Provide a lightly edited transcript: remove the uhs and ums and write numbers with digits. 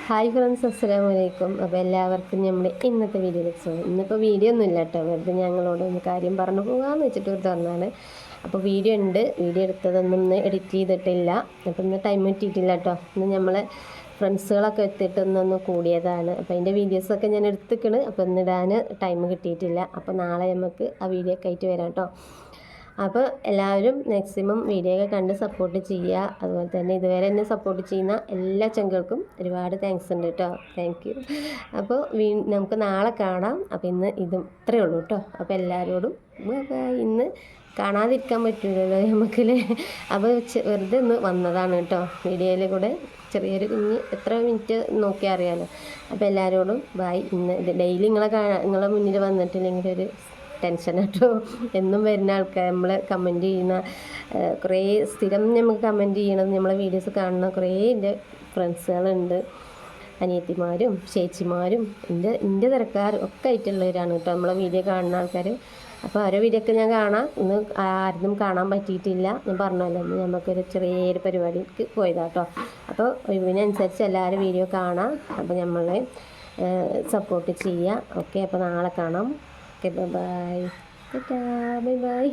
Hi friends, അസ്സലാമു അലൈക്കും. അപ്പോൾ എല്ലാവർക്കും നമ്മുടെ ഇന്നത്തെ വീഡിയോയിലേക്ക് സ്വാഗതം. ഇന്നിപ്പോൾ വീഡിയോ ഒന്നും ഇല്ല കേട്ടോ, വെറുതെ ഞങ്ങളോട് ഒന്ന് കാര്യം പറഞ്ഞു പോകാമെന്ന് വെച്ചിട്ട് ഒരു തന്നാണ്. അപ്പോൾ വീഡിയോ ഉണ്ട്, വീഡിയോ എടുത്തതൊന്നും ഇന്ന് എഡിറ്റ് ചെയ്തിട്ടില്ല. അപ്പോൾ ഇന്ന് ടൈം കിട്ടിയിട്ടില്ല കേട്ടോ. ഇന്ന് നമ്മൾ ഫ്രണ്ട്സുകളൊക്കെ എത്തിയിട്ടൊന്നൊന്ന് കൂടിയതാണ്. അപ്പോൾ അതിൻ്റെ വീഡിയോസൊക്കെ ഞാൻ എടുത്തിക്കണ്. അപ്പോൾ ഇന്നിടാൻ ടൈം കിട്ടിയിട്ടില്ല. അപ്പോൾ നാളെ നമുക്ക് ആ വീഡിയോ ഒക്കെ ആയിട്ട് വരാം കേട്ടോ. അപ്പോൾ എല്ലാവരും മാക്സിമം വീഡിയോ ഒക്കെ കണ്ട് സപ്പോർട്ട് ചെയ്യുക. അതുപോലെ തന്നെ ഇതുവരെ എന്നെ സപ്പോർട്ട് ചെയ്യുന്ന എല്ലാ ചങ്കുകൾക്കും ഒരുപാട് താങ്ക്സ് ഉണ്ട് കേട്ടോ. Thank you. അപ്പോൾ നമുക്ക് നാളെ കാണാം. അപ്പോൾ ഇന്ന് ഇത്രയേ ഉള്ളൂ കേട്ടോ. അപ്പോൾ എല്ലാവരോടും ഇന്ന് കാണാതിരിക്കാൻ പറ്റില്ലല്ലോ നമുക്കല്ലേ. അപ്പോൾ വെറുതെ ഒന്ന് വന്നതാണ് കേട്ടോ. വീഡിയോയിൽ കൂടെ ചെറിയൊരു കുഞ്ഞ് എത്ര മിനിറ്റ് നോക്കിയാൽ അറിയാമല്ലോ. അപ്പോൾ എല്ലാവരോടും ബായ്. ഇന്ന് ഇത് ഡെയിലി നിങ്ങളെ മുന്നിൽ വന്നിട്ടില്ലെങ്കിൽ ഒരു ടെൻഷൻ കേട്ടോ. എന്നും വരുന്ന ആൾക്കാർ നമ്മൾ കമൻറ്റ് ചെയ്യുന്ന കുറേ സ്ഥിരം നമുക്ക് കമൻറ്റ് ചെയ്യണത് നമ്മളെ വീഡിയോസ് കാണുന്ന കുറേ എൻ്റെ ഫ്രണ്ട്സുകളുണ്ട്, അനിയത്തിമാരും ചേച്ചിമാരും എൻ്റെ തിരക്കാരും ഒക്കെ ആയിട്ടുള്ളവരാണ് കേട്ടോ നമ്മളെ വീഡിയോ കാണുന്ന ആൾക്കാർ. അപ്പോൾ ഓരോ വീഡിയോ ഒക്കെ ഞാൻ കാണാം. ഇന്ന് ആരും കാണാൻ പറ്റിയിട്ടില്ല. ഞാൻ പറഞ്ഞല്ലോ, ഇന്ന് നമുക്കൊരു ചെറിയൊരു പരിപാടിക്ക് പോയതാട്ടോ. അപ്പോൾ ഒഴിവിനനുസരിച്ച് എല്ലാവരും വീഡിയോ കാണാം. അപ്പോൾ നമ്മളെ സപ്പോർട്ട് ചെയ്യുക. ഓക്കെ, അപ്പോൾ നാളെ കാണാം. Okay, bye-bye. Ta-ta, bye-bye.